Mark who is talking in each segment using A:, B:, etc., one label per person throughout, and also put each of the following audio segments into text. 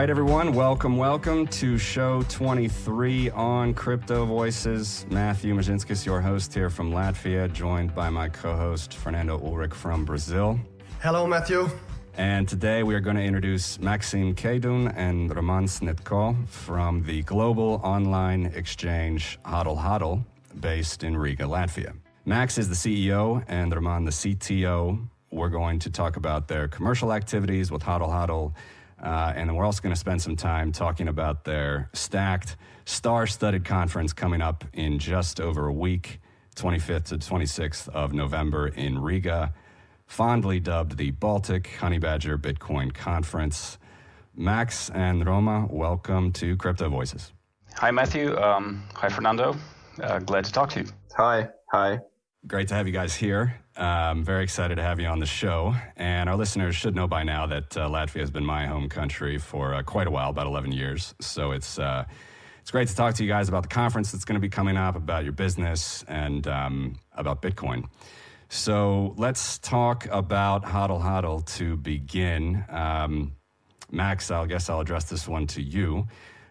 A: right, everyone, welcome to show 23 on Crypto Voices. Matthew Mrzynskis, your host here from Latvia, joined by my co-host Fernando Ulrich from Brazil.
B: Hello, Matthew.
A: And today we are going to introduce Maxim Kaydun and Roman Snitko from the global online exchange Hodl Hodl, based in Riga, Latvia. Max is the CEO and Roman the CTO. We're going to talk about their commercial activities with Hodl Hodl. And then we're also going to spend some time talking about their stacked, star-studded conference coming up in just over a week, 25th to 26th of November in Riga, fondly dubbed the Baltic Honey Badger Bitcoin Conference. Max and Roma, welcome to Crypto Voices.
C: Hi, Matthew. Hi, Fernando. Glad to talk to you.
D: Hi.
A: Great to have you guys here. I'm very excited to have you on the show. And our listeners should know by now that Latvia has been my home country for quite a while, about 11 years. So it's great to talk to you guys about the conference that's going to be coming up, about your business, and about Bitcoin. So let's talk about Hodl Hodl to begin. Max, I guess I'll address this one to you.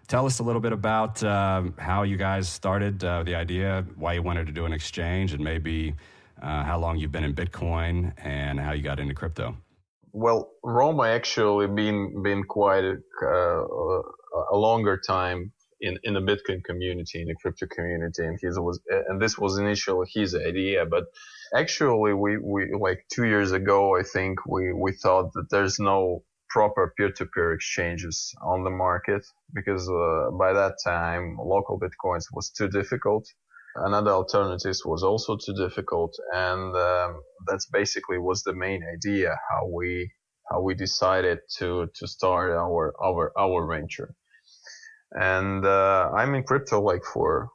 A: Tell us a little bit about how you guys started the idea, why you wanted to do an exchange, and maybe how long you've been in Bitcoin and how you got into crypto.
D: Well, Roma actually been quite a longer time in the Bitcoin community, in the crypto community, and this was initially his idea. But actually, we like 2 years ago, I think we thought that there's no proper peer-to-peer exchanges on the market because by that time local bitcoins was too difficult. Another alternatives was also too difficult, and that's basically was the main idea how we decided to start our venture. And I'm in crypto for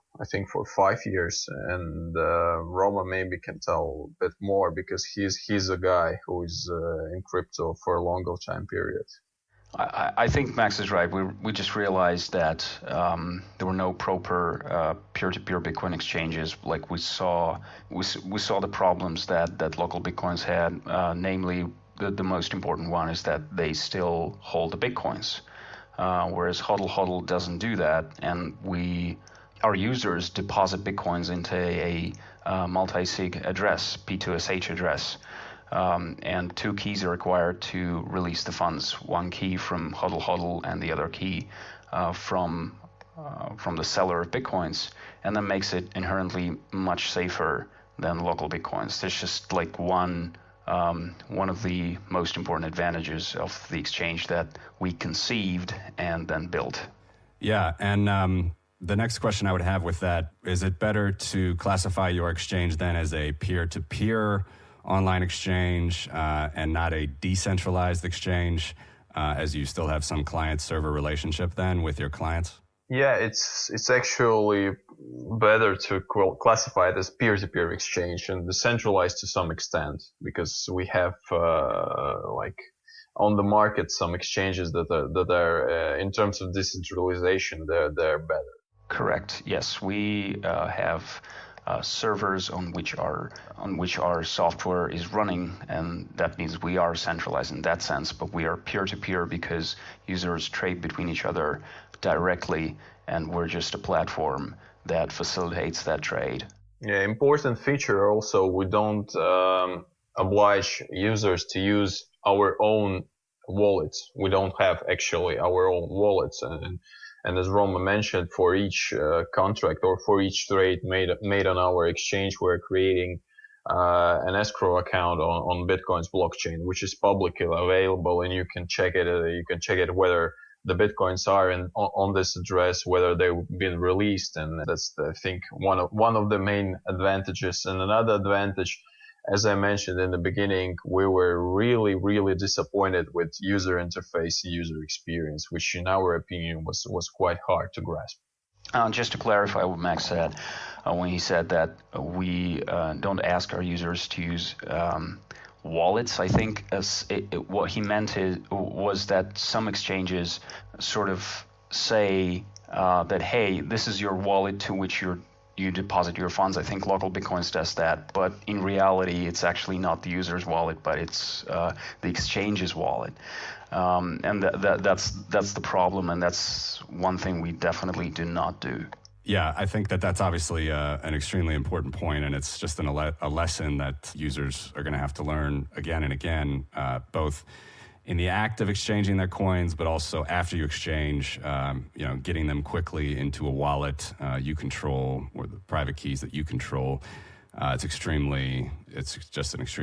D: 5 years, and Roma maybe can tell a bit more because he's a guy who is in crypto for a longer time period.
C: I think Max is right. We just realized that there were no proper peer-to-peer Bitcoin exchanges. Like we saw the problems that local Bitcoins had. Namely, the most important one is that they still hold the Bitcoins, whereas Hodl Hodl doesn't do that, and our users deposit Bitcoins into a multi-sig address, P2SH address. And two keys are required to release the funds. One key from Hodl Hodl and the other key from the seller of Bitcoins, and that makes it inherently much safer than local Bitcoins. There's just like one of the most important advantages of the exchange that we conceived and then built.
A: Yeah, and the next question I would have with that, is it better to classify your exchange then as a peer-to-peer online exchange and not a decentralized exchange, as you still have some client-server relationship then with your clients?
D: Yeah, it's actually better to classify it as peer-to-peer exchange and decentralized to some extent, because we have on the market some exchanges that are in terms of decentralization they're better.
C: Correct. Yes, we have servers on which our software is running, and that means we are centralized in that sense. But we are peer-to-peer because users trade between each other directly, and we're just a platform that facilitates that trade.
D: Yeah, important feature also, we don't oblige users to use our own wallets. We don't have actually our own wallets, and as Roma mentioned, for each contract or for each trade made on our exchange, we're creating an escrow account on Bitcoin's blockchain, which is publicly available, and you can check it. You can check it whether the Bitcoins are on this address, whether they've been released, and that's I think one of the main advantages. And another advantage, as I mentioned in the beginning, we were really, really disappointed with user interface, user experience, which in our opinion was quite hard to grasp.
C: Just to clarify what Max said, when he said that we don't ask our users to use wallets, I think what he meant was that some exchanges sort of say that, hey, this is your wallet to which you're you deposit your funds. I think Local Bitcoins does that, but in reality, it's actually not the user's wallet, but it's the exchange's wallet. And that's the problem, and that's one thing we definitely do not do.
A: Yeah, I think that's obviously an extremely important point, and it's just a lesson that users are going to have to learn again and again, both in the act of exchanging their coins, but also after you exchange, getting them quickly into a wallet you control, or the private keys that you control. It's just an extreme